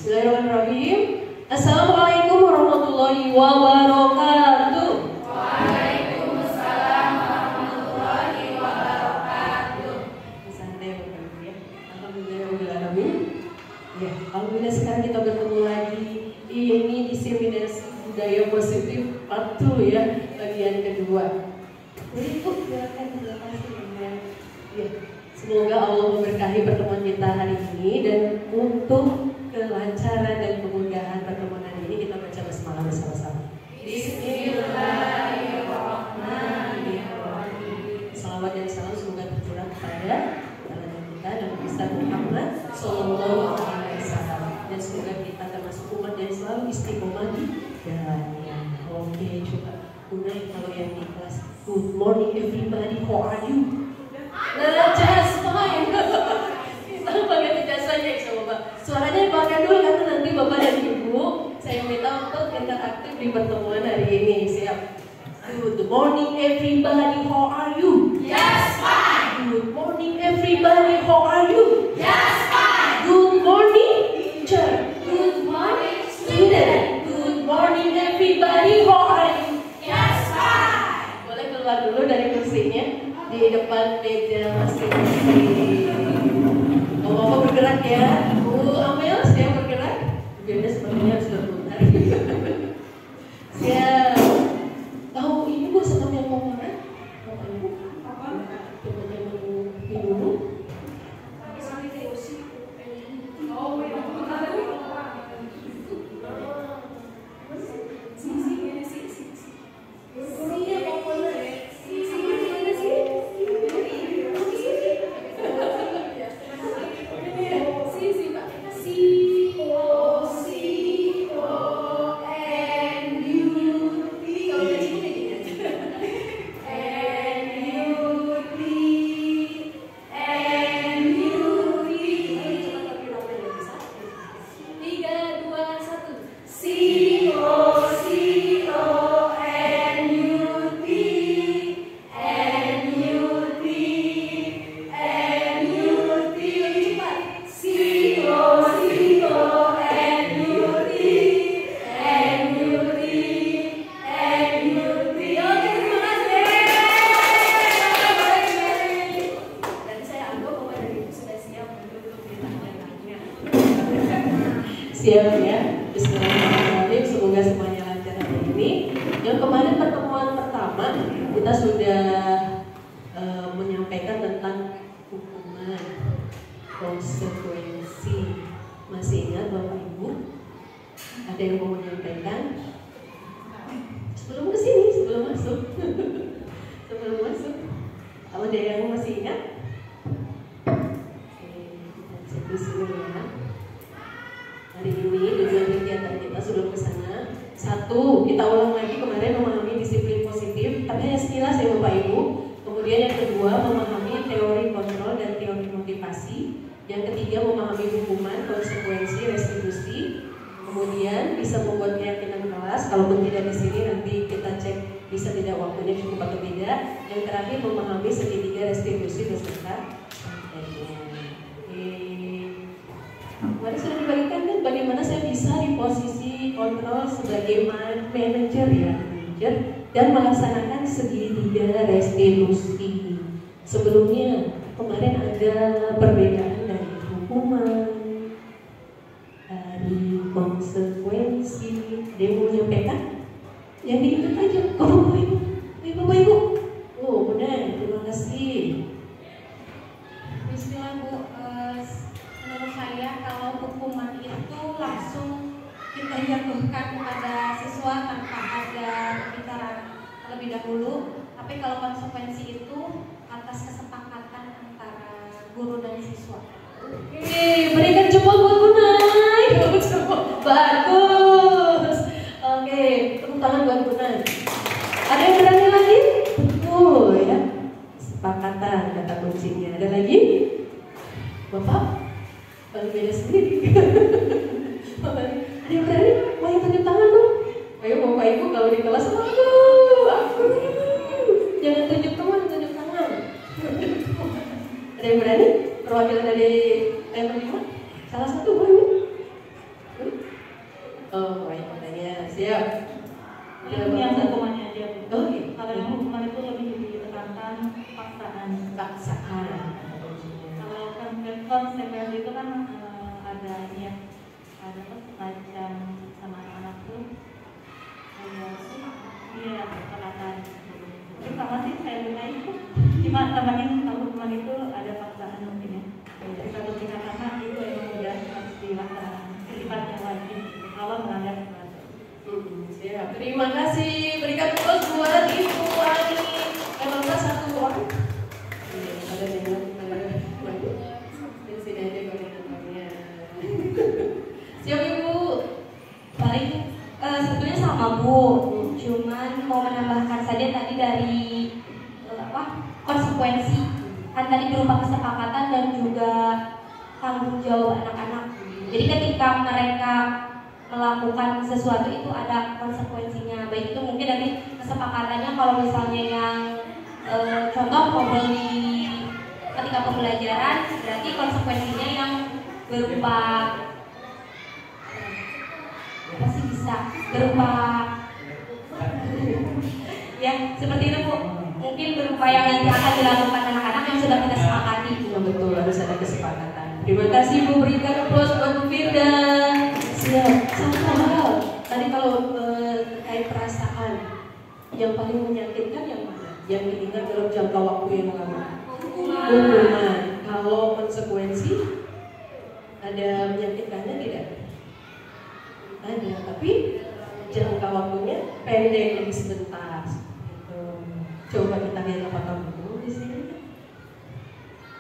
Bismillahirrahmanirrahim. Assalamualaikum warahmatullahi wabarakatuh. Waalaikumsalam warahmatullahi wabarakatuh. Santai Bapak Ibu ya. Alhamdulillahirrahmanirrahim. Ya, alhamdulillah sekarang kita bertemu lagi ini di seminar budaya positif part 2 ya, bagian kedua. Berikut silakan ya. Semoga Allah memberkahi pertemuan kita hari ini, dan untuk kelancaran dan kemudahan pertemuan hari ini kita baca basmalah bersama-sama. Bismillahirrahmanirrahim. Salawat dan salam semoga tercurah kepada Nabi kita dan Nabi Muhammad Sallallahu Alaihi Wasallam, dan semoga kita termasuk umat yang selalu istiqomah di jalannya. Oke, coba Unai kalau yang di kelas. Good morning everybody, how are you? Just fine. Kita pakai jasanya ya Bapak. Suaranya dipakai dulu karena nanti Bapak dan Ibu saya minta untuk interaktif di pertemuan hari ini. Siap? Good morning everybody, how are you? Yes, fine. Good morning everybody, how are you? Yes, fine. Good morning teacher. Good morning, Student. Good morning everybody, how are you? Yes, fine. Boleh keluar dulu dari kursinya di depan meja masing-masing. Bapak bergerak ya. Bu Amel, saya bergerak. Biasanya sepertinya sudah benar. Siap. Tahu ini Bu sama yang mau mana? Bapak Ibu? Apa? Coba jangan dulu. Siap ya, Bismillahirrahmanirrahim. Semoga semuanya lancar hari ini. Yang kemarin pertemuan pertama kita sudah menyampaikan tentang hukuman, konsekuensi. Masih ingat Bapak Ibu? Ada yang mau menyampaikan? Sebelum kesini, sebelum masuk, sebelum masuk. Kalau ada yang masih ingat? Oke, kita cek dulu ya. Hari ini tujuan kegiatan kita sudah ke sana. Satu, kita ulang lagi kemarin memahami disiplin positif, tapi hanya sekilas ya Bapak Ibu. Kemudian yang kedua, memahami teori kontrol dan teori motivasi. Yang ketiga, memahami hukuman, konsekuensi, restitusi. Kemudian bisa membuat keyakinan kelas. Kalaupun tidak di sini nanti kita cek bisa tidak waktunya cukup atau tidak. Yang terakhir, memahami segitiga restitusi beserta sampainya. Kemarin sudah dibagikan kan bagaimana saya bisa di posisi kontrol sebagai manajer ya, manajer, dan melaksanakan segitiga restitusi. Sebelumnya kemarin ada perbedaan dari hukuman, dari konsekuensi. Ada yang mau menyampaikan? Yang diingat aja, Bapak Ibu. Bapak Ibu. Oh benar, terima kasih. Bismillah Bu. Menurut saya kalau hukuman itu langsung kita jatuhkan kepada siswa tanpa ada pembicaraan terlebih dahulu. Tapi kalau konsekuensi itu atas kesepakatan antara guru dan siswa. Oke, berikan jempol buat Bunai. Bagus. Oke, tepuk tangan buat Bunai. Ada yang berani lagi? Betul ya. Kesepakatan kata kuncinya. Ada lagi? Bapak? Paling beda sendiri. Ada yang berani? Mau yang tunjuk tangan dong? Ayo Bapak Ibu kalau di kelas aku. Jangan tunjuk teman, tunjuk tangan. Ada yang berani? Perwakilan dari M5? Salah satu boleh Bu? yang hukumannya aja. Oh iya. Kalau yang hukuman itu lebih ditekankan paksaan. Kalau konsekuensi itu kan ada ya, ada semacam sama anak-anak tuh iya perkataan. Itu sama sih saya lupa itu. Cuma tambahin kalau hukuman itu ada paksaan mungkin ya. Jadi satu kata itu emang udah harus dilaksanakan. Sifatnya wajib. Allah melanggar. Siap. Terima kasih. Berikan aplaus buat Ibu Ani. Kalau satu orang. Ada di sini aja koordinatornya. Siap Ibu. Paling sebetulnya sama Bu. Cuman mau menambahkan saja tadi dari konsekuensi. Kan tadi berupa kesepakatan dan juga tanggung jawab anak-anak. Jadi ketika mereka melakukan sesuatu itu ada konsekuensinya. Baik itu mungkin dari kesepakatannya kalau misalnya yang contoh ngobrol di ketika pembelajaran, berarti konsekuensinya yang berupa apa sih bisa berupa ya seperti itu Bu. Mungkin berupa yang nanti akan dilakukan anak-anak yang sudah kita sepakati. Ya, betul, harus ada kesepakatan. Terima kasih Bu, berikan aplaus buat Bu Firda. Siap. Satu hal, tadi kalau terkait perasaan yang paling menyakitkan yang mana? Yang diingat dalam jangka waktu yang lama. Hukuman. Kalau konsekuensi ada menyakitkannya tidak? Ada, tapi jangka waktunya pendek, jadi sebentar. Gitu. Coba kita lihat apakah betul di sini.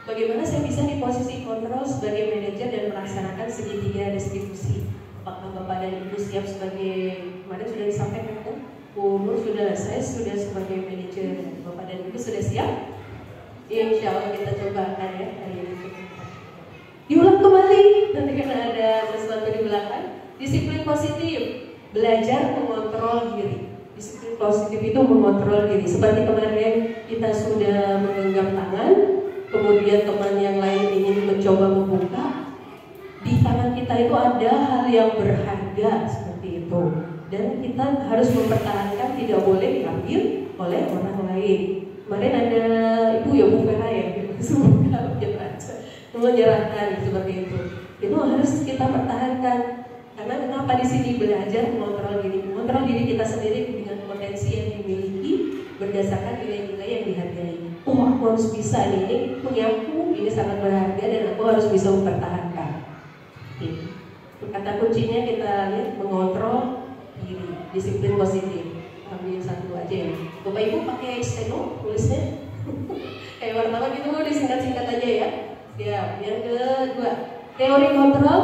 Bagaimana saya bisa di posisi kontrol sebagai manajer dan melaksanakan segitiga distribusi? Apakah Bapak dan Ibu siap sebagai, kemarin sudah disampaikan kan? Bu Nur sudah, saya sudah sebagai manajer. Bapak dan Ibu sudah siap? Insya Allah kita coba akan ya hari ini. Diulang kembali, nanti karena ada sesuatu di belakang. Disiplin positif, belajar mengontrol diri. Disiplin positif itu mengontrol diri. Seperti kemarin kita sudah menggenggam tangan, kemudian teman yang lain ingin mencoba membuka, di tangan kita itu ada hal yang berharga seperti itu, dan kita harus mempertahankan, tidak boleh diambil oleh orang lain. Kemarin ada ibu ya Bu Vera ya, semoga kita aja menyerahkan seperti itu. Itu harus kita pertahankan. Karena kenapa di sini belajar mengontrol diri, mengontrol diri kita sendiri dengan potensi yang dimiliki berdasarkan nilai-nilai yang dihargai. Oh, aku harus bisa nih, ini punyaku, ini sangat berharga dan aku harus bisa mempertahankan. Kata kuncinya kita lihat mengontrol diri, disiplin positif. Ambil satu aja ya. Bapak Ibu pakai steno tulisnya, kayak wartawan gitu, disingkat-singkat aja ya. Siap. Yang kedua, teori kontrol,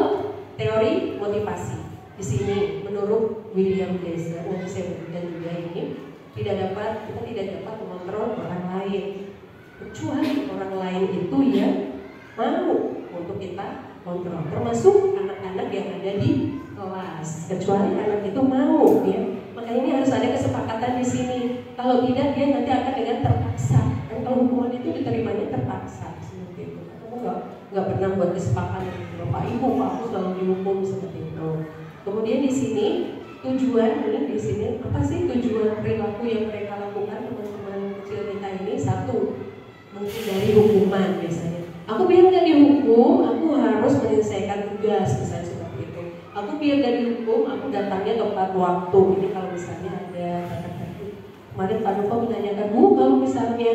teori motivasi. Di sini menurut William Glasser, nanti saya berikan juga ini, kita tidak dapat mengontrol orang lain kecuali orang lain itu yang mau untuk kita kontrol, termasuk anak-anak yang ada di kelas. Kecuali anak itu mau ya. Makanya ini harus ada kesepakatan di sini. Kalau tidak dia nanti akan dengan terpaksa. Dan kalau hukuman itu diterimanya terpaksa seperti itu. Kamu nggak pernah buat kesepakatan Bapak Ibu, aku selalu dihukum seperti itu. Kemudian di sini tujuan di sini apa sih tujuan perilaku yang mereka lakukan teman-teman kecil kita ini? Satu, menghindari hukuman biasanya. Aku biar nggak dihukum, aku harus menyelesaikan tugas misalnya seperti itu. Aku biar nggak dihukum, aku datangnya tepat waktu. Ini kalau misalnya ada tata-tata. Kemarin Pak Nova menanyakan, Bu, kalau misalnya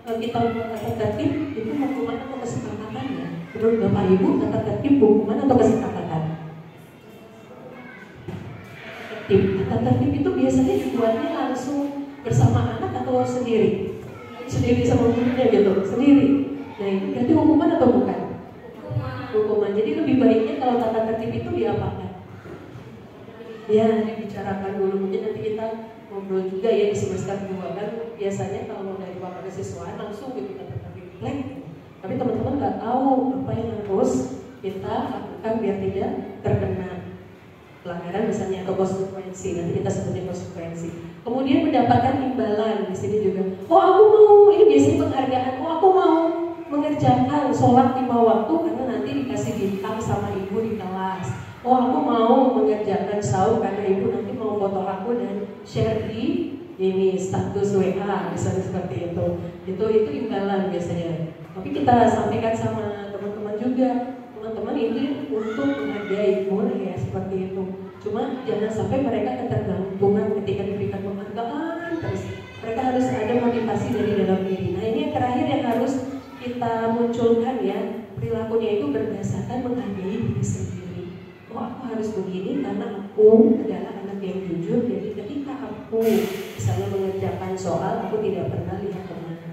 kita buat tata tertib itu hukuman atau kesepakatan ya? Menurut Bapak Ibu tata tertib hukuman atau kesepakatan? Tata tertib itu biasanya dibuatnya langsung bersama anak atau sendiri? Sendiri sama gurunya gitu, sendiri. Nah itu berarti hukuman atau bukan? Hukuman. Jadi lebih baiknya kalau tata tertib itu diapakan? Ya dibicarakan dulu. Mungkin nanti kita ngobrol juga ya di semester 2 kan. Biasanya kalau dari bapak kesiswaan langsung gitu tata tertib blank. Tapi teman-teman nggak tahu apa yang harus kita lakukan biar tidak terkena pelanggaran misalnya atau konsekuensi. Nanti kita sebutnya konsekuensi. Kemudian mendapatkan imbalan di sini juga. Oh aku mau, ini biasanya penghargaan. Oh aku mau mengerjakan sholat 5 waktu karena nanti dikasih bintang sama ibu di kelas. Oh aku mau mengerjakan sahur karena ibu nanti mau foto aku dan share di ini status WA misalnya seperti itu imbalan biasanya. Tapi kita sampaikan sama teman-teman juga, teman-teman ini untuk menghargai, boleh ya seperti itu. Cuma jangan sampai mereka ketergantungan ketika diberikan penghargaan terus. Mereka harus ada motivasi dari dalam diri. Nah ini yang terakhir yang harus kita munculkan ya, perilakunya itu berdasarkan menghargai diri sendiri. Oh aku harus begini karena aku adalah anak yang jujur. Jadi ketika aku misalnya mengerjakan soal, aku tidak pernah lihat kemana.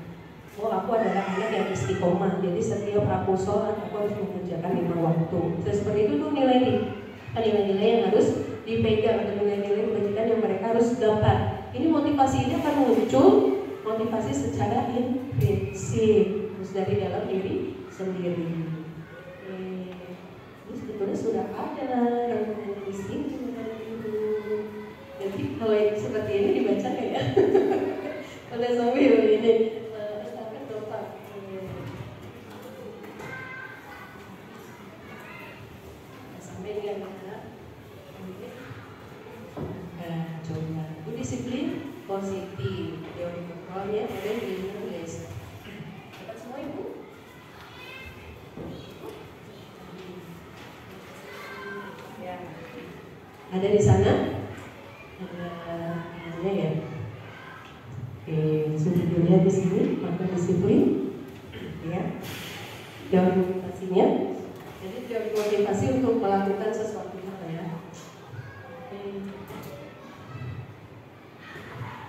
Oh aku adalah anak yang istiqomah. Jadi setiap aku sholat, aku harus mengerjakan 5 waktu. Seperti itu tuh nilai-nilai yang harus dipegang atau nilai-nilai kebajikan yang mereka harus dapat. Ini motivasi ini akan muncul motivasi secara intrinsik, terus dari dalam diri sendiri. Ini sebetulnya sudah ada yang di sini. Jadi kalau yang seperti ini dibaca ya, oleh sambil ini akan dopak. Sampai dia mana? Coba. Itu disiplin positif, teori kontrolnya ada di nulis. Dapat semua ibu? Ya. Ada di sana? Ada ya. Oke, sudah dilihat di sini maka disiplin, ya. Teori motivasinya. Jadi teori motivasi untuk melakukan sesuatu apa ya?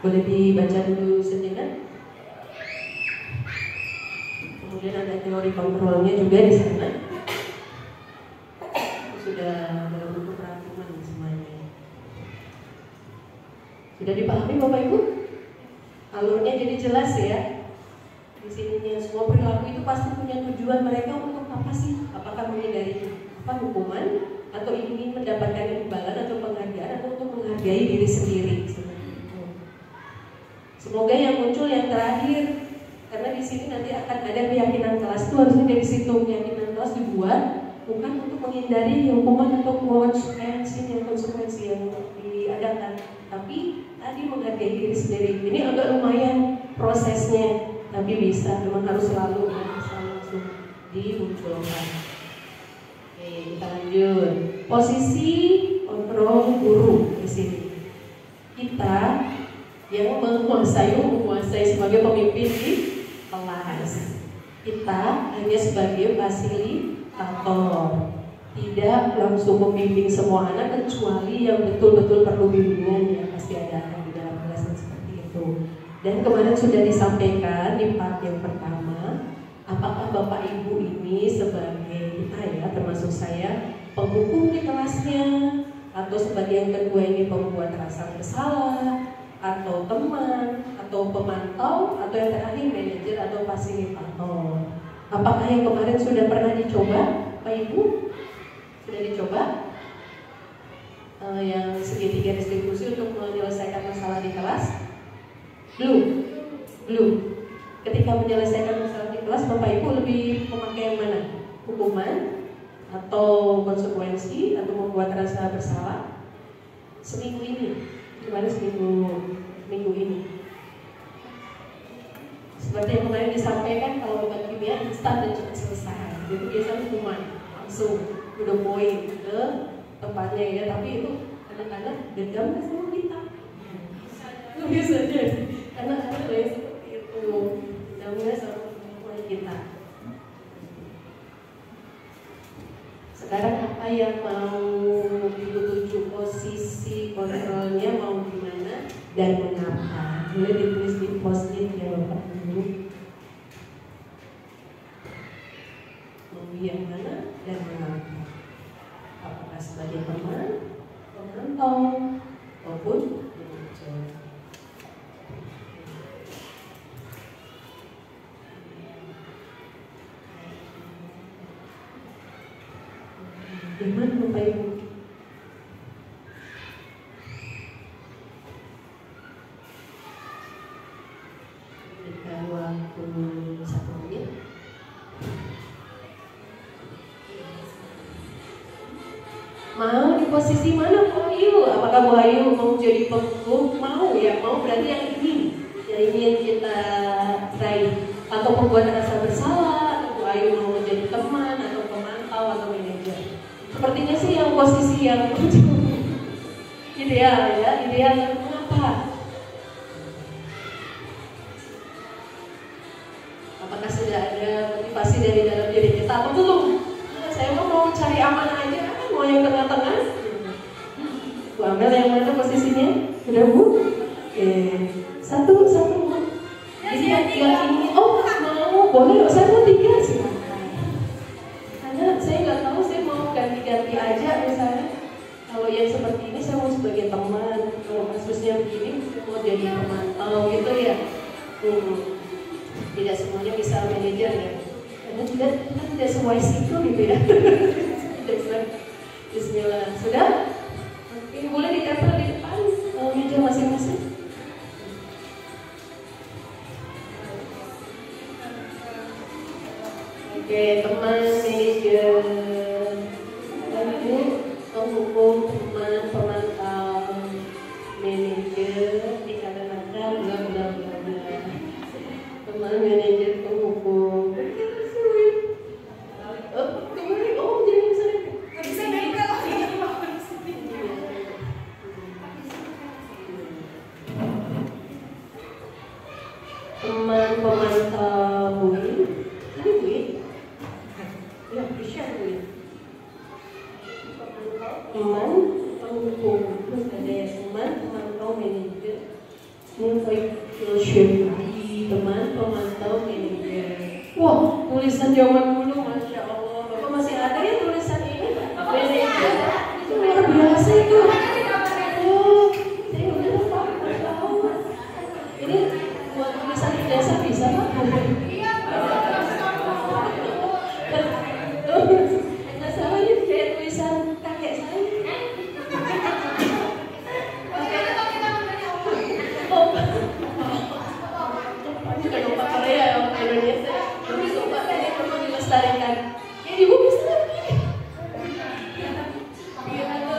Boleh dibaca dulu sejenak. Kemudian ada teori kontrolnya juga di sana. Sudah dalam bentuk rangkuman semuanya. Sudah dipahami Bapak Ibu? Alurnya jadi jelas ya. Di sininya semua perilaku itu pasti punya tujuan mereka untuk apa sih? Apakah menghindari hukuman atau ingin mendapatkan imbalan atau penghargaan atau untuk menghargai diri sendiri? Semoga yang muncul yang terakhir, karena di sini nanti akan ada keyakinan kelas itu harusnya dari situ. Keyakinan kelas dibuat bukan untuk menghindari hukuman atau konsekuensi yang diadakan, tapi tadi menghargai diri sendiri. Ini agak lumayan prosesnya, tapi bisa, memang harus selalu langsung dimunculkan. Oke, kita lanjut. Posisi kontrol guru di sini. Kita yang menguasai sebagai pemimpin di kelas. Kita hanya sebagai fasilitator, tidak langsung membimbing semua anak kecuali yang betul-betul perlu bimbingan ya pasti ada di dalam kelas seperti itu. Dan kemarin sudah disampaikan di part yang pertama, apakah Bapak Ibu ini sebagai kita ya termasuk saya penghukum di kelasnya atau sebagai yang kedua ini pembuat rasa bersalah atau teman, atau pemantau, atau yang terakhir manajer atau fasilitator. Apakah yang kemarin sudah pernah dicoba, Pak Ibu? Sudah dicoba? Yang segitiga distribusi untuk menyelesaikan masalah di kelas? Belum. Ketika menyelesaikan masalah di kelas, Bapak Ibu lebih memakai yang mana? Hukuman? Atau konsekuensi? Atau membuat rasa bersalah? Seminggu ini? Gimana minggu ini? Seperti yang kemarin disampaikan, kalau obat kimia instan dan cepat selesai. Jadi biasanya hukuman langsung udah poin ke tempatnya ya. Tapi itu kadang-kadang dendam kan sama kita. Itu bisa jadi karena ada yang seperti itu, dendamnya sama kita. Sekarang apa yang mau Ibu tuju posisi kontrolnya mau gimana dan mengapa? Boleh ditulis di post-it ya Bapak Ibu. Mau yang mana dan mengapa? Apakah sebagai teman, pemantau, maupun manajer? Gimana Bapak Ibu? Berikan waktu 1 menit. Mau di posisi mana Pak? Ayu, apakah Bu Ayu mau jadi pembuku? Mau ya, mau berarti yang ingin kita raih. Atau pembuat rasa bersalah, atau Bu Ayu mau menjadi teman, atau pemantau, atau manajer. Sepertinya sih yang posisi yang ideal ya, ideal. Mengapa? Apakah sudah ada motivasi dari dalam diri kita? Apa belum? Saya mau cari aman aja, mau yang tengah-tengah. Bu Amel yang mana posisinya? Sudah Bu? Oke, satu. Ini yang ini. Oh, mau boleh? Saya mau 3 sih. Karena saya nggak tahu, saya mau ganti-ganti aja misalnya. Kalau yang seperti ini saya mau sebagai teman. Kalau kasusnya begini, saya mau jadi pemantau gitu ya. Tidak semuanya bisa manajer ya. Karena tidak sewise itu gitu ya. Bismillah. Sudah? Oke, boleh ditempel di depan meja masing-masing. Oke, teman manajer, lalu penghukum, teman pemantau, manajer, dikatakan bla bla bla bla. Teman manajer penghukum. Jadi bisa nempel. Teman pemantau Bui. Ini Bui. Ya, bisa Bui. Teman penghukum. Terus ada yang teman pemantau manajer. Teman pemantau manajer. Wah, tulisan zaman dulu, Masya Allah. Bapak masih ada ya tulisan ini? Manajer. Itu luar biasa itu. Oh, saya udah lupa. Ini buat tulisan ijazah bisa Pak? Nggak salah ini kayak tulisan kakek saya. Bukan lupa Korea, orang Indonesia. Tapi lupa tadi perlu dilestarikan. Ya ibu bisa lagi.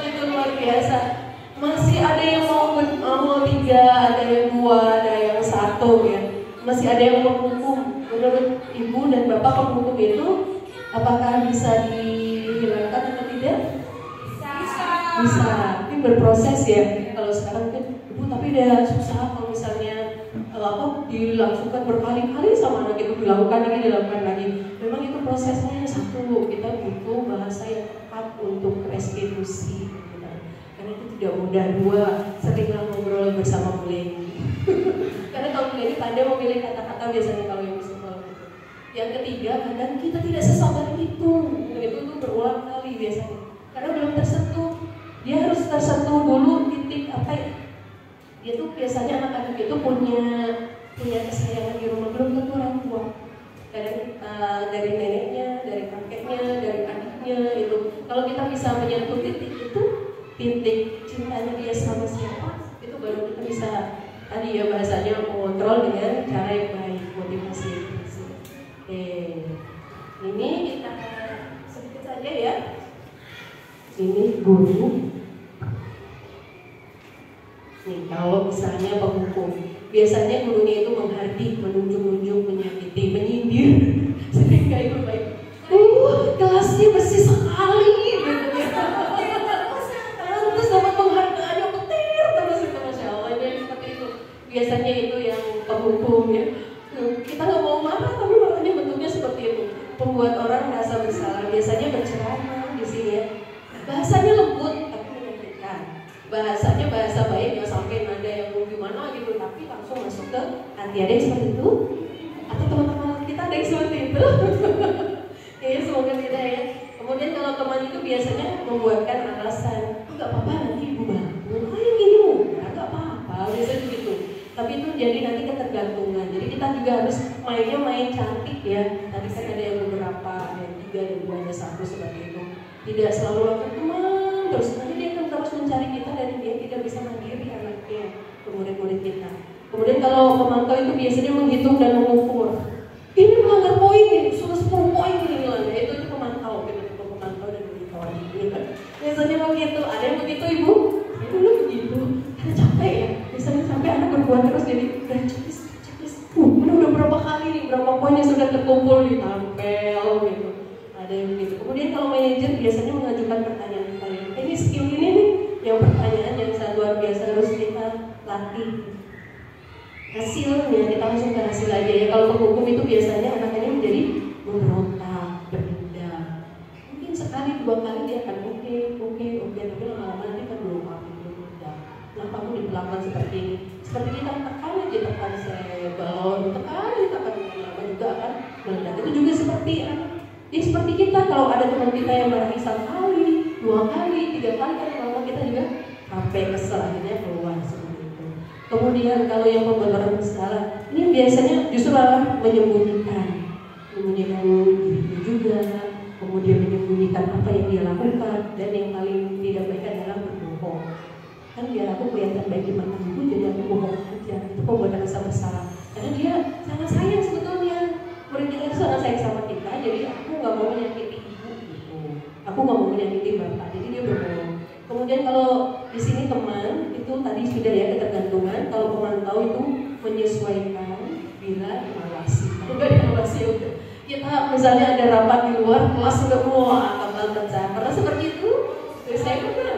Itu luar biasa. Masih ada yang mau 3, ada yang 2, ada yang 1 ya. Masih ada yang menghukum. Menurut ibu dan bapak penghukum itu apakah bisa dihilangkan atau tidak? Bisa. Tapi berproses ya. Kalau sekarang kan ibu tapi udah susah kalau misalnya dilakukan berkali-kali sama anak itu dilakukan lagi. Memang itu prosesnya satu, kita butuh bahasa yang tepat untuk restitusi. Karena itu tidak mudah. 2, seringlah ngobrol bersama beliau. Karena kalau beliau pandai memilih kata-kata biasanya kalau yang simpel. Yang ketiga, kadang kita tidak sesabar itu berulang kali biasanya. Karena belum tersentuh. Dia harus tersentuh dulu titik apa ya? Dia tuh biasanya anak-anak itu punya kesayangan di rumah, belum tentu orang tua. Kadang dari neneknya, dari kakeknya, dari adiknya itu. Kalau kita bisa menyentuh titik itu, titik cintanya dia sama siapa, itu baru kita bisa tadi ya bahasanya mengontrol dengan cara yang baik, motivasi. Ini kita sedikit saja ya. Ini guru. Nih, kalau misalnya penghukum, biasanya gurunya itu menghardik, menunjuk-nunjuk, menyakiti, menyindir. Sering kayak ibu baik. Kelasnya bersih sekali gitu ya. Terus dapat penghargaan yang petir terus itu, Masya Allah. Jadi seperti itu. Biasanya itu yang penghukum ya. Kita nggak mau marah, tapi makanya bentuknya seperti itu. Membuat orang merasa bersalah. Biasanya berceramah di sini ya. Bahasanya lembut tapi menyakitkan. Bahasanya bahasa baik, nggak sampai nada yang mau gimana gitu, tapi langsung masuk ke hati. Ada yang seperti itu? Atau teman-teman kita ada yang seperti itu? Ya, semoga tidak ya. Kemudian kalau teman itu biasanya membuatkan alasan, nggak apa-apa nanti ibu bantu, yang gini nggak apa-apa, biasanya gitu. Tapi itu jadi nanti ketergantungan. Jadi kita juga harus mainnya main cantik ya. Tadi kan ada yang beberapa, ada yang 3, ada 2, ada 1 seperti itu. Tidak selalu langsung teman, terus nanti dia akan terus mencari kita dan dia tidak bisa mandiri anaknya, murid-murid kita. Kemudian kalau pemantau itu biasanya menghitung dan mengukur. Ini melanggar poin ini, sudah 10 poin ini melanggar. Itu pemantau, kita pemantau dan monitor. Biasanya begitu. Ada yang begitu ibu? harus jadi checklist. Udah berapa kali nih, berapa poin yang sudah terkumpul di tampil gitu. Ada yang begitu. Kemudian kalau manajer biasanya mengajukan pertanyaan kalian. Ini skill ini nih, yang pertanyaan yang sangat luar biasa harus kita latih. Hasilnya kita langsung ke hasil aja ya. Kalau penghukum itu biasanya anak-anaknya menjadi memberontak, berdendam. Mungkin sekali dua kali dia akan oke, tapi lama-lama nanti kan belum berdendam. Kenapa aku diperlakukan seperti ini? Seperti kita tekan aja, tekan balon, tekan lama juga akan meledak. Itu juga seperti seperti kita kalau ada teman kita yang marahi 1 kali, 2 kali, 3 kali kan lama kita juga sampai kesel akhirnya keluar seperti itu. Kemudian kalau yang pembenaran kesalahan ini biasanya justru malah menyembunyikan dirinya juga, kemudian menyembunyikan apa yang dia lakukan, dan yang paling tidak baik adalah berbohong. Kan biar aku kelihatan baik di mata ibu, jadi aku bohong aja. Itu pembuatan rasa bersalah. Karena dia sangat sayang sebetulnya. Murid kita itu sangat sayang sama kita, jadi aku nggak mau menyakiti ibu gitu. Aku nggak mau menyakiti bapak, jadi dia berbohong. Kemudian kalau di sini teman itu tadi sudah ya ketergantungan. Kalau pemantau itu menyesuaikan bila diawasi. Kalau nggak diawasi ya udah. Kita misalnya ada rapat di luar kelas sudah kapal pecah. Karena seperti itu, saya pernah.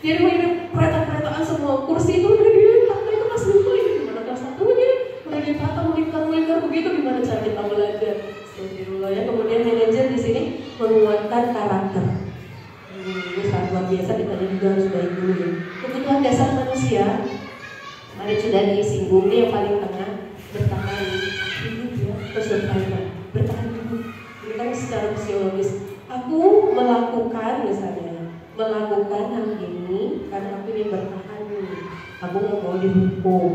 Jadi main kereta-keretaan semua kursi itu udah ditata, itu masih lupa ini gimana kelas satunya udah ditata melingkar begitu, gimana cara kita belajar. Astagfirullah ya. Kemudian manajer di sini menguatkan karakter. Ini sangat luar biasa, ditanya juga harus baik dulu ya. Kebutuhan dasar manusia, mari sudah disinggung, ini yang paling tengah, bertahan hidup ya, terus bertahan hidup. Ini kan secara fisiologis. Aku melakukan hal ini karena aku ingin bertahan nih. Aku nggak mau dihukum,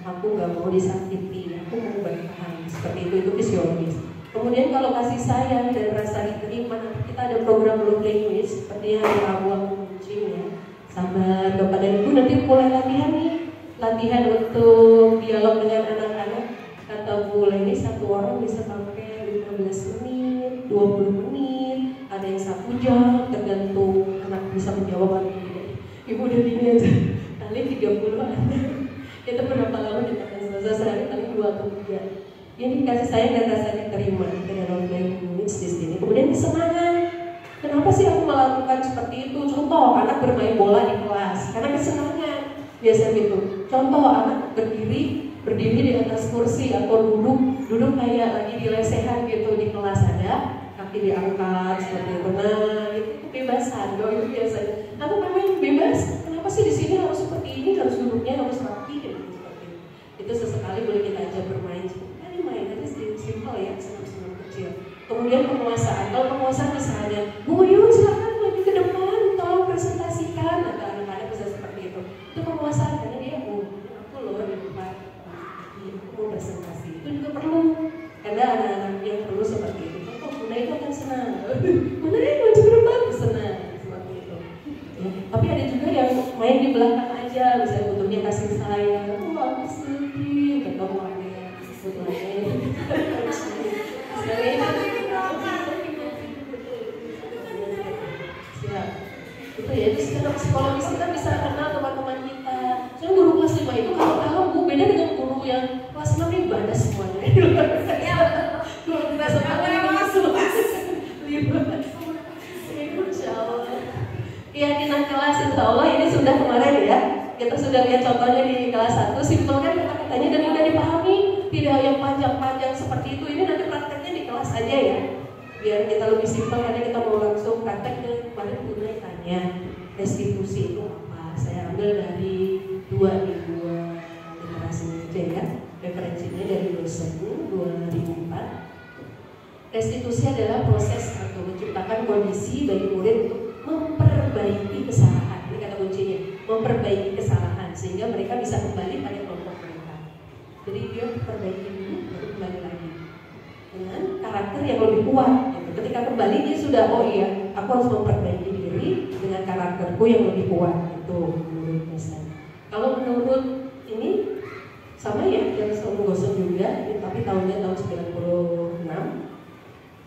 aku nggak mau disakiti, aku mau bertahan. Seperti itu fisiologis. Kemudian kalau kasih sayang dan rasa diterima, kita ada program love language seperti yang aku coaching ya. Sabar kepada ibu, nanti mulai latihan untuk dialog dengan anak-anak. Kata Bu Leni, satu orang bisa pakai 15 menit, 20 menit, ada yang 1 jam, tergantung anak bisa menjawab atau tidak. Ibu udah gini aja, kali 30 anak. Itu berapa lama ditekan selesai sehari, kali 2 atau 3. Ini kasih sayang dan rasa diterima dari love language di sini. Kemudian kesenangan. Kenapa sih aku melakukan seperti itu? Contoh, anak bermain bola di kelas karena kesenangan. Biasanya gitu. Contoh, anak berdiri di atas kursi atau duduk kayak lagi di lesehan gitu di kelas, ada kaki diangkat seperti itu. Nah, itu kebebasan. Itu biasanya. Aku memang bebas. Kenapa sih di sini harus seperti ini? Harus duduknya harus rapi gitu seperti itu. Itu sesekali boleh kita ajak bermain. Nanti simpel ya, senang-senang kecil. Kemudian penguasaan. Kalau penguasaan misalnya, Bu Yun silakan maju ke depan, tolong presentasikan. Atau anak-anak bisa seperti itu. Itu penguasaan karena dia aku loh di depan, aku mau presentasi. Itu juga perlu. Karena anak-anak yang perlu seperti itu. Contoh, Bunda itu akan senang. Bunda ini maju ke depan, senang seperti itu. Ya. Tapi ada juga yang main di belakang aja, misalnya butuhnya kasih sayang. Aku sedih, kata orang. Itu ya, itu secara psikologis kita bisa kenal teman-teman kita. Soalnya guru kelas 5 itu kalau tahu Bu, beda dengan guru yang kelas 6 ini ibadah semuanya. Guru kelas 5 ini masuk. Insya Allah. Keyakinan kelas, insya Allah ini sudah kemarin ya. Kita sudah lihat contohnya di kelas 1, simpel kan kata-katanya dan mudah dipahami. Tidak yang panjang-panjang seperti itu. Ini nanti prakteknya di kelas aja ya, biar kita lebih simpel karena kita mau langsung praktek. Kemarin Bunda tanya restitusi itu apa. Saya ambil dari dua literasi aja ya, referensinya dari dosen 2004. Restitusi adalah proses atau menciptakan kondisi bagi murid untuk memperbaiki kesalahan. Ini kata kuncinya, memperbaiki kesalahan sehingga mereka bisa kembali pada kelompok mereka. Jadi dia perbaiki dulu, baru kembali lagi dengan karakter yang lebih kuat. Gitu. Ketika kembali dia sudah, oh iya, aku harus memperbaiki diri dengan karakterku yang lebih kuat. Itu menurut dosen. Kalau menurut ini sama ya, yang selalu gosok juga, tapi tahunnya tahun 96.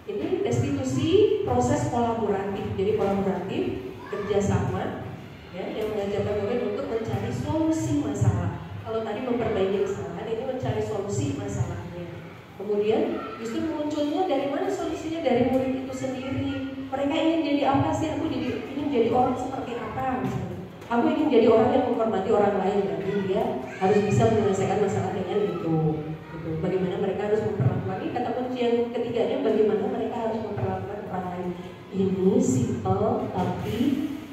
Ini restitusi proses kolaboratif. Jadi kolaboratif, kerjasama, ya, yang mengajarkan murid untuk mencari solusi masalah. Kalau Kalau tadi memperbaiki kesalahan, ini mencari solusi masalahnya. Kemudian justru munculnya dari mana solusinya? Dari murid itu sendiri. Mereka ingin jadi apa sih? Aku ingin jadi orang seperti apa misalnya. Aku ingin jadi orang yang menghormati orang lain. Berarti dia harus bisa menyelesaikan masalah dengan itu. Bagaimana mereka harus memperlakukan ini. Kata kunci yang ketiganya, bagaimana mereka harus memperlakukan orang lain. Ini simple, tapi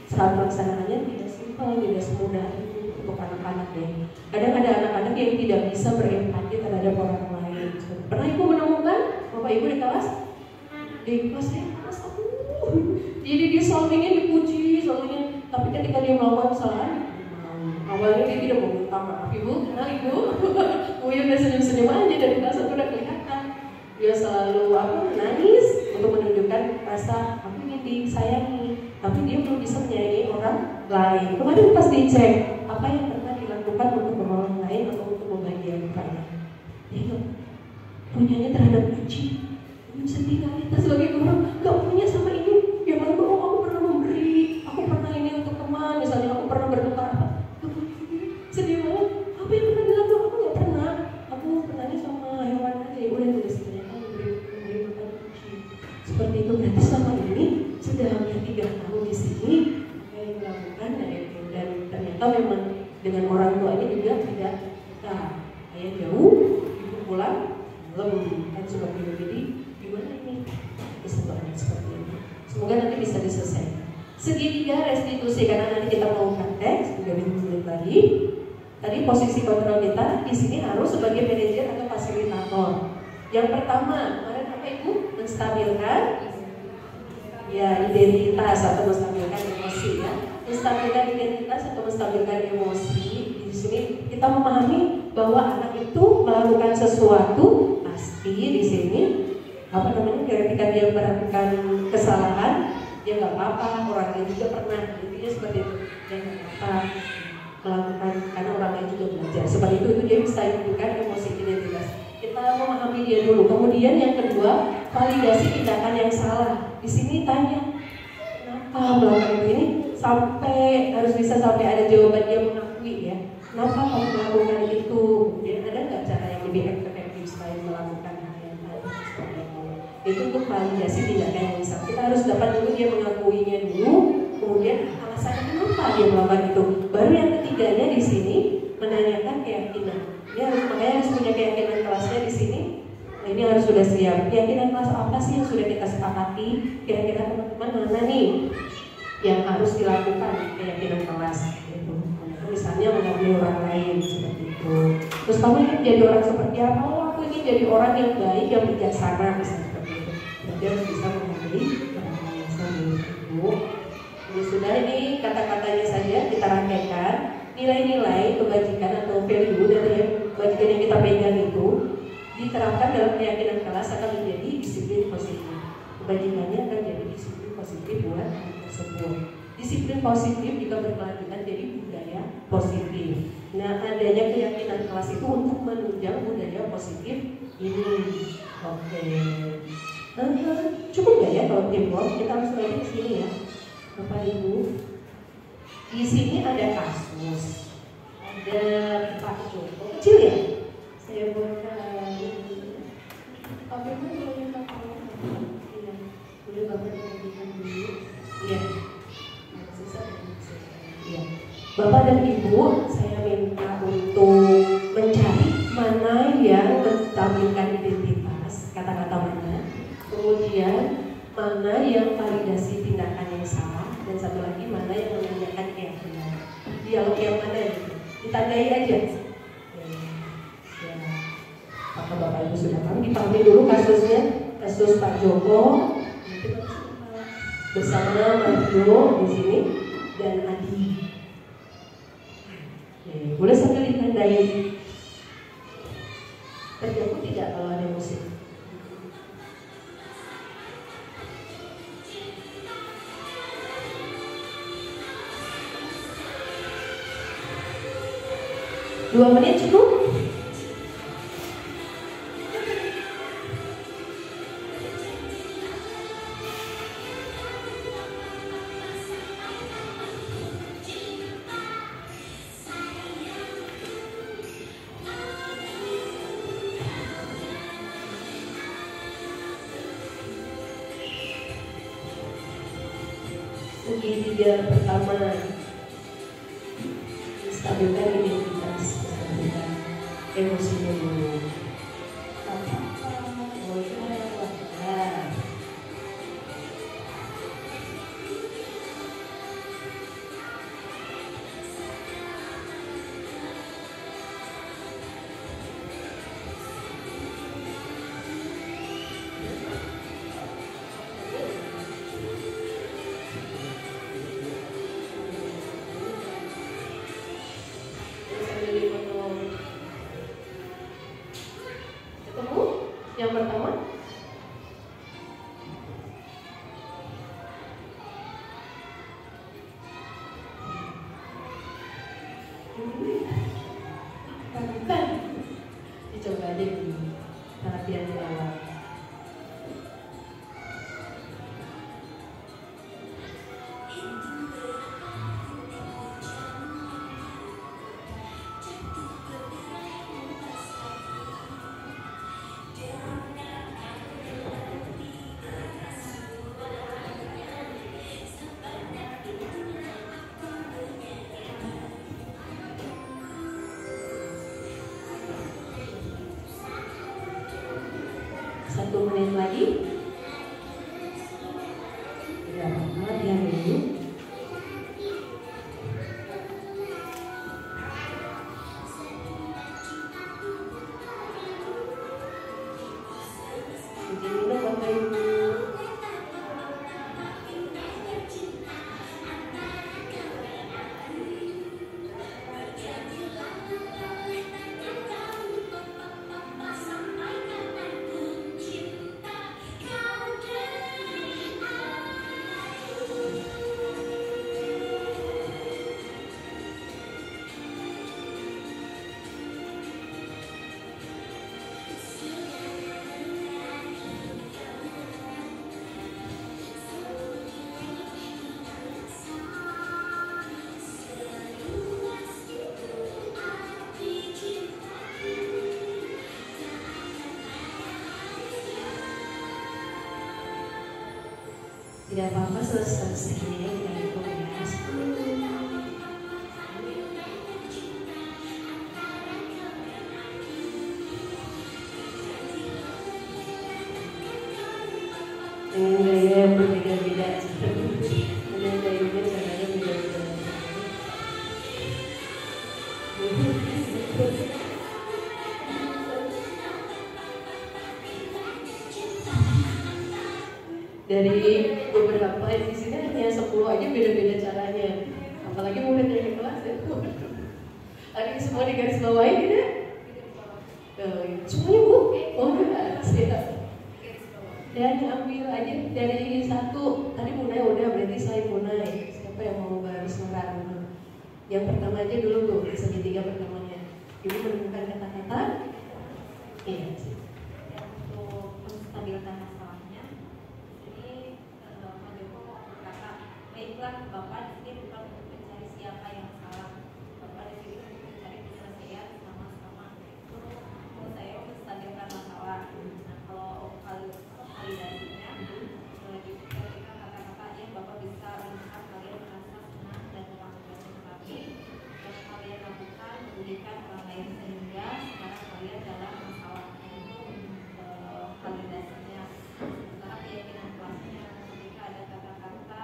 saat pelaksanaannya tidak simple, tidak semudah itu untuk anak-anak deh. Kadang ada anak-anak yang tidak bisa berempati terhadap orang lain. Pernah ibu menemukan bapak ibu di kelas? Di kelasnya kelas aku. Jadi dia selalu ingin dipuji, selalu ingin. Tapi ketika dia melakukan kesalahan, awalnya dia tidak mau minta maaf. Ibu, kenal ibu? Ibu udah senyum-senyum aja dari kelas satu udah kelihatan. Dia selalu nangis untuk menunjukkan rasa aku ingin disayangi. Tapi dia belum bisa menyayangi orang lain. Kemarin pas dicek apa yang pernah dilakukan untuk orang lain atau untuk membahagiakannya. Dia punyanya terhadap kucing. Sedih kali kita sebagai guru gak punya sama ini. Ya malah aku pernah memberi, aku pernah ini untuk teman, misalnya aku pernah bertukar apa. Sedih banget. Apa yang pernah dilakukan? Aku gak pernah. Aku pernahnya sama hewan aja. Ya udah tulis ternyata memberi makan kucing. Seperti itu berarti selama ini sudah hampir 3 tahun di sini yang dilakukan dan ternyata memang dengan orang tuanya juga tidak kita ayah jauh, ibu pulang malam kan seperti itu. Jadi gimana ini kesempatannya seperti ini? Semoga nanti bisa diselesaikan. Segitiga restitusi, karena nanti kita mau praktek 3 menit lagi. Tadi posisi kontrol kita di sini harus sebagai manajer atau fasilitator. Yang pertama, kemarin apa ibu? Menstabilkan ya identitas atau menstabilkan emosi ya. Menstabilkan identitas atau menstabilkan emosi. Di sini kita memahami bahwa anak itu melakukan sesuatu pasti di sini ketika dia melakukan kesalahan dia nggak apa-apa, orang lain juga pernah, intinya seperti itu. Dia nggak apa-apa melakukan karena orang lain juga belajar seperti itu dia bisa menunjukkan emosi identitas. Kita memahami dia dulu. Kemudian yang kedua, validasi tindakan yang salah. Di sini tanya kenapa melakukan ini sampai harus bisa sampai ada jawaban dia mengakui ya. Kenapa kamu melakukan itu? Kemudian ada nggak cara yang lebih efektif selain melakukan hal yang tadi seperti itu? Itu untuk validasi tindakan yang salah. Kita harus dapat dulu dia mengakuinya dulu. Kemudian alasannya kenapa dia melakukan itu. Baru yang ketiganya di sini menanyakan keyakinan. Dia harus punya keyakinan kelasnya di sini. Nah, ini harus sudah siap. Keyakinan kelas apa sih yang sudah kita sepakati? Kira-kira teman-teman mana nih yang harus dilakukan keyakinan kelas? Gitu. Misalnya mengabdi orang lain seperti itu. Terus kamu ingin jadi orang seperti apa? Oh, aku ingin jadi orang yang baik, yang bijaksana, misalnya seperti itu. Jadi harus bisa mengabdi orang lain seperti itu. Ini sudah, ini kata-katanya saja kita rangkaikan. Nilai-nilai kebajikan atau value dari kebajikan yang kita pegang itu diterapkan dalam keyakinan kelas akan menjadi disiplin positif. Kebajikannya akan jadi disiplin positif buat anak tersebut. Disiplin positif jika berkelanjutan jadi budaya positif. Nah, adanya keyakinan kelas itu untuk menunjang budaya positif ini. Oke. Cukup gak ya kalau teamwork? Kita langsung aja ke sini ya, Bapak Ibu. Di sini ada kasus, ada Pak Joko kecil ya. Saya buatkan. Pak Joko boleh minta tolong? Iya. Boleh Bapak digantikan dulu? Iya. Iya. Bapak dan Ibu, saya minta untuk mencari mana yang menstabilkan identitas, kata-kata mana. Kemudian mana yang validasi tindakan yang salah, dan satu lagi mana yang menanyakan keyakinan. Dialog yang mana itu? Ditandai aja. Ya. Apakah Bapak Ibu sudah paham? Dipahami dulu kasusnya, kasus Pak Joko bersama Mario di sini dan Adi. Boleh sambil ditandai. Terjadi tidak kalau ada musik? Dua menit cukup? memasuki 3 pertama, stabilkan identitas, stabilkan emosinya dulu. Yang pertama, bukan, dicoba aja dulu, perhatian di awal. Satu menit lagi. Tidak apa-apa, diam dulu. Izin minum Bapak Ibu. Tidak apa-apa, selesai segini kita hitung ya. 10. Dengan gaya yang berbeda-beda, dengan gayanya caranya beda-beda. Dari beberapa di sini hanya 10 aja beda-beda caranya, apalagi murid dari kelas ya. Ada semua di garis bawahi tidak? Semuanya Bu? Oh enggak, siap. Dan ambil aja dari 1, tadi Munai udah, berarti saya Munai. Siapa yang mau garis merah dulu? Yang pertama aja dulu Bu, segitiga pertamanya. Ibu menemukan kata-kata. Iya. Untuk menstabilkan masalahnya, ini Pak Joko berkata, baiklah Bapak di sini bukan untuk mencari siapa yang salah, Bapak di sini untuk mencari penyelesaian sama-sama. Itu menurut saya menstabilkan masalah. Nah kalau validasinya, lagi ketika kata-kata yang Bapak bisa melihat kalian merasa senang dan melakukan tetapi yang kalian lakukan merugikan orang lain sehingga sekarang kalian dalam masalah. Itu validasinya. Sementara keyakinan kelasnya ketika ada kata-kata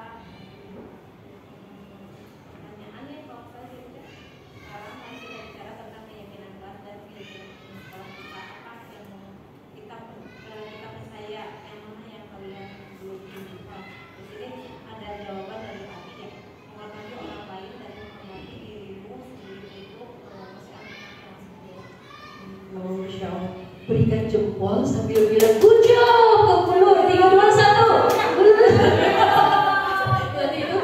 pertanyaan yang kalau saya gitu, sekarang kan kita bicara tentang keyakinan kelas dan keyakinan kelas kita apa yang kita percaya, yang mana yang kalian belum tunjukkan. Di sini ada jawaban dari tadi ya, menghormati orang lain dan menghormati dirimu sendiri itu masih anak yang sebelum. Oh, Masya Allah. Berikan jempol sambil bilang good job ke puluh 3, 2, 1. Berarti itu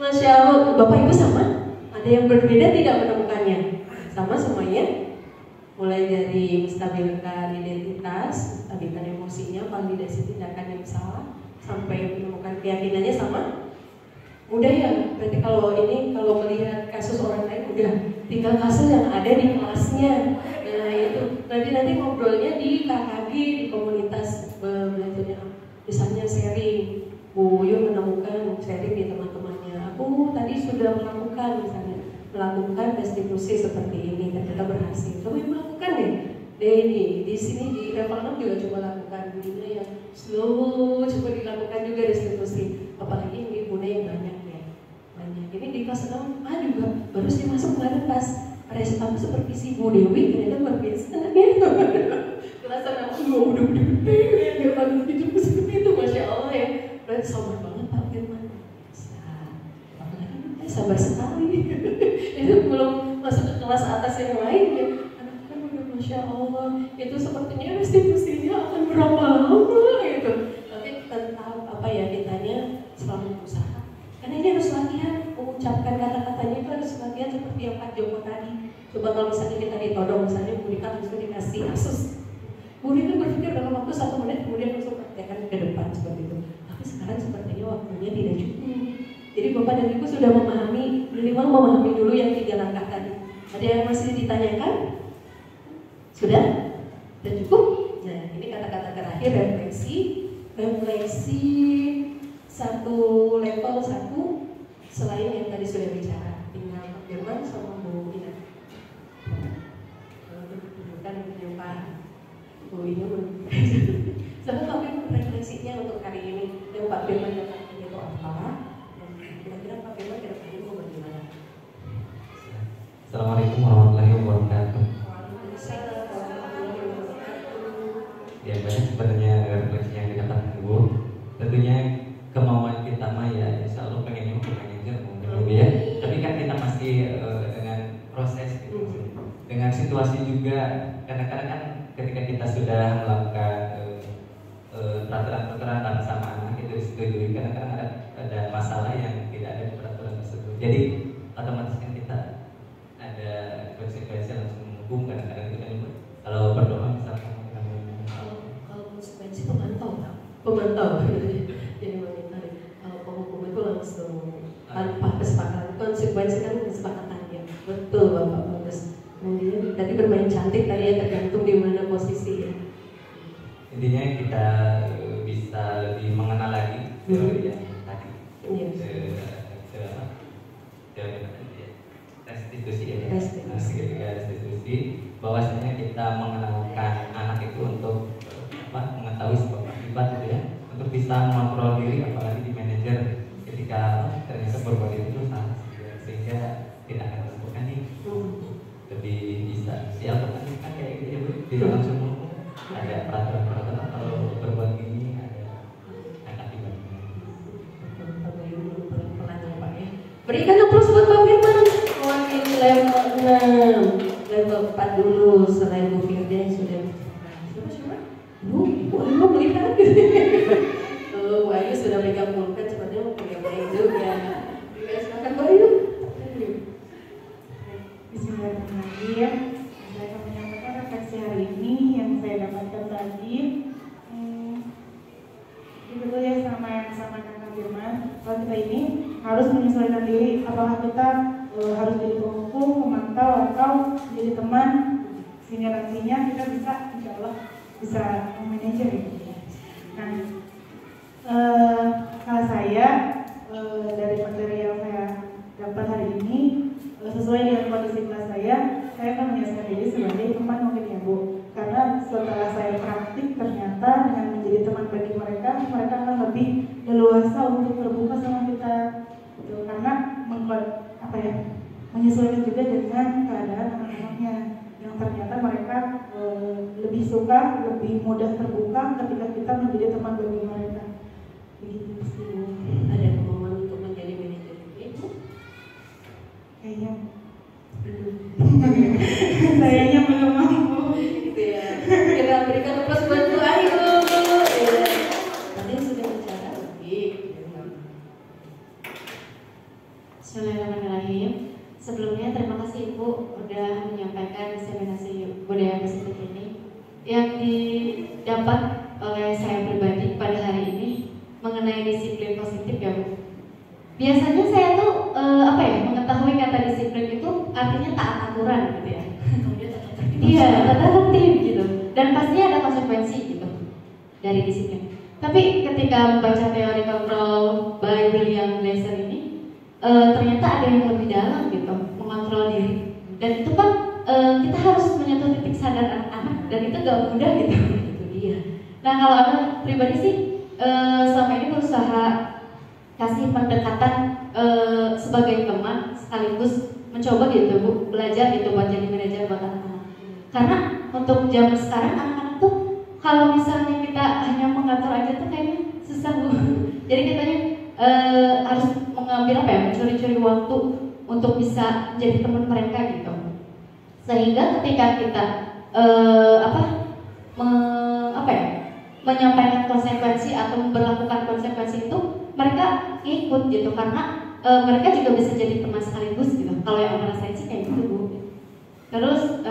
Masya Allah. Bapak Ibu sama? Ada yang berbeda tidak menemukannya? Sama semuanya? Mulai dari menstabilkan identitas, stabilkan emosinya, validasi tindakan yang salah, sampai menemukan keyakinannya sama? Mudah ya? Berarti kalau melihat kasus orang lain udah tinggal kasus yang ada di kelasnya. Nah itu nanti ngobrolnya di KKG, di komunitas belajarnya Misalnya sharing, Bu Yun menemukan sharing di teman-temannya. Aku tadi sudah melakukan restitusi seperti ini, ternyata berhasil. Coba melakukan deh. Ini di sini di level 6 juga coba lakukan dulunya yang slow, coba dilakukan juga restitusi. Apalagi ini bunda yang banyak ya, banyak. Ini di kelas 6 juga baru sih masuk kemarin pas supervisi Bu Dewi, ternyata luar biasa ya. Kelas 6 udah gede, ya bagus hidup seperti itu, masya Allah ya. Berarti sabar banget Pak Firman. Apalagi sabar sekali. Itu belum masuk ke kelas atas yang lain ya. Masya Allah, itu sepertinya restitusinya akan berapa lama gitu. Tapi tetap kitanya selalu berusaha. Karena ini harus latihan, mengucapkan kata-katanya itu harus latihan seperti yang Pak Joko tadi. Coba kalau misalnya kita ditodong, misalnya Bu Rika langsung dikasih asus. Bu Rika berpikir dalam waktu 1 menit, kemudian langsung praktekkan ke depan seperti itu. Tapi sekarang sepertinya waktunya tidak cukup. Jadi Bapak dan Ibu sudah minimal memahami dulu yang 3 langkah tadi. Ada yang masih ditanyakan? Sudah? Sudah cukup? Nah, ini kata-kata terakhir, refleksi satu level 1 selain yang tadi sudah bicara. Tinggal Pak Firman sama Bu Ina. Kalau tunjukkan Pak Bu Ina sama Pak Firman refleksinya untuk hari ini. Dan Pak Firman yang tadi itu apa? Dan kira-kira Pak Firman ke-depannya mau bagaimana? Assalamualaikum warahmatullahi wabarakatuh. Ya, banyak sebenarnya refleksi yang dikatakan Ibu. Tentunya kemauan kita mah ya insya Allah pengennya manajer mungkin ya. Tapi kan kita masih dengan proses gitu. Dengan situasi juga kadang-kadang kan ketika kita sudah melakukan peraturan-peraturan sama anak itu disetujui, kadang-kadang ada masalah yang tidak ada di peraturan tersebut. Jadi otomatis kan kita ada konsekuensi langsung menghukum kadang-kadang itu kan Ibu. Kalau berdoa misalkan konsekuensi pemantau jadi monitoring. Kalau penghukum itu langsung tanpa kesepakatan, konsekuensi kan kesepakatan ya. Betul Bapak bagus. Kemudian tadi bermain cantik tadi ya, tergantung di mana posisi ya. Intinya kita bisa lebih mengenal lagi yang tadi. Restitusi ya. Ketika restitusi, bahwasanya kita mengenalkan anak itu untuk mengetahui sebab akibat gitu ya, untuk bisa mengontrol diri apalagi di manajer ketika ternyata berbuat itu salah sehingga tidak akan melakukan ini lebih bisa siap kan kayak gitu ya Bu, tidak langsung ada peraturan-peraturan kalau berbuat ini ada akibatnya. Pelan-pelan ya Pak ya. Berikan aplaus buat Pak Firman. Mewakili level 6, level 4 dulu selain Bu Firda yang sudah siapa? Bu Ayu melihat Bu Ayu sudah pegang pulpen, sepertinya mau pegang main juga. Silakan Bu Ayu. Bismillahirrahmanirrahim. Saya akan menyampaikan refleksi hari ini yang saya dapatkan tadi. Betul ya sama yang disampaikan Kak Firman. Kalau kita ini harus menyesuaikan diri, apakah kita harus jadi penghukum, pemantau atau jadi teman, sehingga nantinya kita bisa, insya Allah bisa memanajer gitu ya. Nah, kalau saya dari materi yang saya dapat hari ini sesuai dengan kondisi kelas saya akan menyesuaikan diri sebagai teman mungkin ya Bu. Karena setelah saya praktik ternyata dengan menjadi teman bagi mereka akan lebih leluasa untuk terbuka sama kita. Gitu. Karena menyesuaikan juga dengan keadaan anak-anaknya yang ternyata mereka lebih suka, lebih mudah terbuka ketika kita menjadi teman bagi mereka. Begitu sih. Ada kemauan untuk menjadi manajer itu? Kayaknya sayangnya belum mampu. Gitu ya. Kita berikan aplaus buat Bu Ayu. Ya. Tadi sudah bicara lebih. Bismillahirrahmanirrahim. Sebelumnya terima kasih Ibu udah menyampaikan diseminasi budaya positif ini yang didapat oleh saya pribadi pada hari ini mengenai disiplin positif ya Bu. Biasanya saya tuh mengetahui kata disiplin itu artinya taat aturan gitu ya. Iya, tata tertib gitu. Dan pastinya ada konsekuensi gitu dari disiplin. Tapi ketika membaca teori kontrol by William Glasser ini, ternyata ada yang lebih dalam gitu, mengontrol diri. Dan itu kan kita harus menyentuh titik sadar anak-anak, dan itu gak mudah gitu. Itu dia. Nah kalau anak pribadi sih selama ini berusaha kasih pendekatan sebagai teman, sekaligus mencoba gitu Bu, belajar gitu buat jadi manajer buat anak-anak. Karena untuk zaman sekarang anak-anak tuh kalau misalnya kita hanya mengatur aja tuh kayaknya susah Bu. Jadi kitanya harus mengambil mencuri-curi waktu untuk bisa jadi teman mereka gitu. Sehingga ketika kita menyampaikan konsekuensi atau memperlakukan konsekuensi itu, mereka ikut gitu karena mereka juga bisa jadi teman sekaligus gitu. Kalau yang aku rasain sih kayak gitu Bu. Terus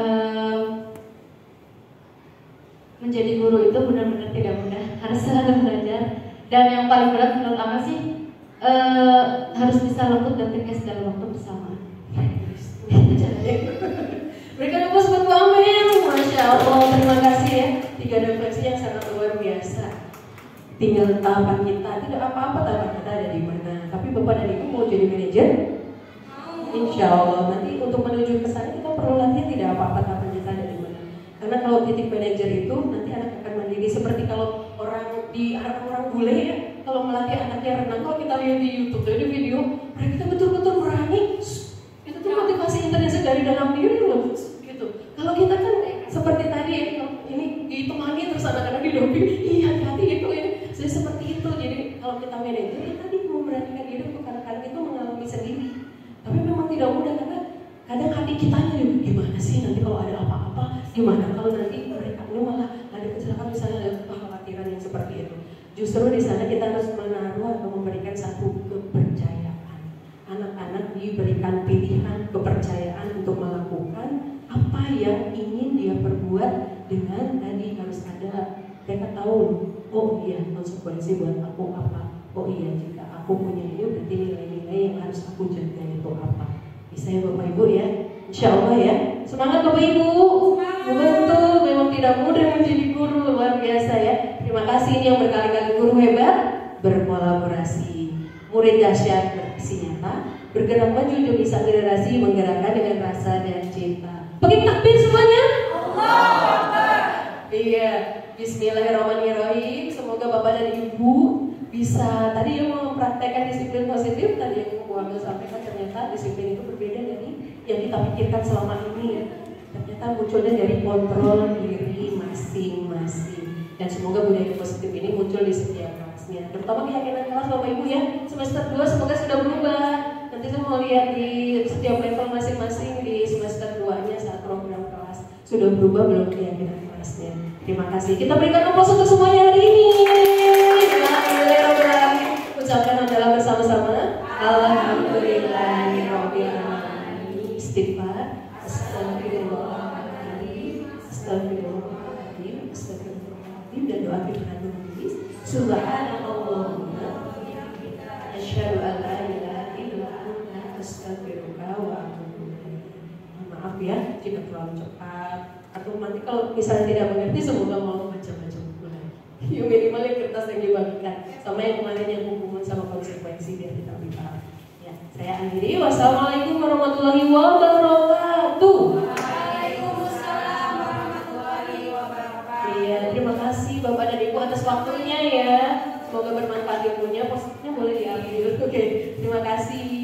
menjadi guru itu benar-benar tidak mudah, harus selalu belajar. Dan yang paling berat menurut Ama sih harus bisa lembut dan tegas dalam waktu bersamaan. Berikan tepuk buat Bu Amel. Masya Allah, terima kasih ya. 3 refleksi yang sangat luar biasa. Tinggal tahapan kita, tidak apa-apa tahapan kita ada di mana. Tapi Bapak dan Ibu mau jadi manajer? Insya Allah nanti untuk menuju ke sana kita perlu latihan, tidak apa-apa tahapan kita ada di mana. Karena kalau titik manajer itu nanti anak akan mandiri. Seperti kalau orang bule ya, kalau melatih anaknya renang, kalau kita lihat di YouTube di video, mereka betul-betul berani. Itu tuh motivasi intensif dari dalam diri loh, gitu. Kalau kita kan seperti tadi ya, ini ditemani terus anak-anak didamping, iya hati-hati itu ini, jadi seperti itu. Jadi kalau kita manajer, ya tadi memberanikan diri untuk anak-anak itu mengalami sendiri. Tapi memang tidak mudah karena kadang hati kitanya juga gimana sih nanti kalau ada apa-apa, gimana kalau nanti mereka malah ada kecelakaan misalnya, ada kekhawatiran yang seperti itu. Justru di sana kita harus menaruh atau memberikan satu kepercayaan. Anak-anak diberikan pilihan kepercayaan untuk melakukan apa yang ingin dia perbuat dengan tadi harus ada mereka tahu, oh iya konsekuensi buat aku apa, oh iya jika aku punya ini berarti nilai-nilai yang harus aku jaga itu apa. Bisa ya Bapak Ibu ya, Insya Allah ya. Semangat Bapak Ibu, betul memang tidak mudah menjadi guru, luar biasa ya. Terima kasih ini yang berkali-kali guru hebat berkolaborasi. Murid dahsyat beraksi nyata, bergerak maju demi sang generasi, menggerakkan dengan rasa dan cinta. Pakai takbir semuanya. Allahu Akbar. Iya, Bismillahirrahmanirrahim. Semoga Bapak dan Ibu bisa tadi yang mempraktekkan disiplin positif tadi yang Bu Amel sampaikan, ternyata disiplin itu berbeda dari yang kita pikirkan selama ini. Ternyata munculnya dari kontrol diri masing-masing. Dan semoga budaya positif ini muncul di setiap kelasnya, terutama keyakinan kelas Bapak Ibu ya. Semester 2 semoga sudah berubah. Nanti saya mau lihat di setiap level masing-masing di semester 2-nya saat program kelas sudah berubah belum keyakinan kelasnya. Terima kasih. Kita berikan aplaus untuk semuanya hari ini. Alhamdulillahirobbilalamin. Ucapkan hamdalah bersama-sama. Alhamdulillahirobbilalamin. Istighfar. Astagfirullahaladzim. Astagfirullahaladzim. Astagfirullahaladzim. Dan doa kita menulis. Subhanallahumma asyhadu an la ilaha illa anta astaghfiruka wa atubu ilaik. Maaf ya jika terlalu cepat atau nanti kalau misalnya tidak mengerti, semoga mau baca-baca buku lagi. Yuk minimal yang kertas yang dibagikan sama yang kemarin yang hubungan sama konsekuensi biar kita lebih paham. Ya, saya akhiri. Wassalamualaikum warahmatullahi wabarakatuh. Waalaikumsalam warahmatullahi wabarakatuh. Iya, terima kasih Bapak dan Ibu atas waktunya ya. Semoga bermanfaat ilmunya. Positifnya boleh diambil. Oke, terima kasih.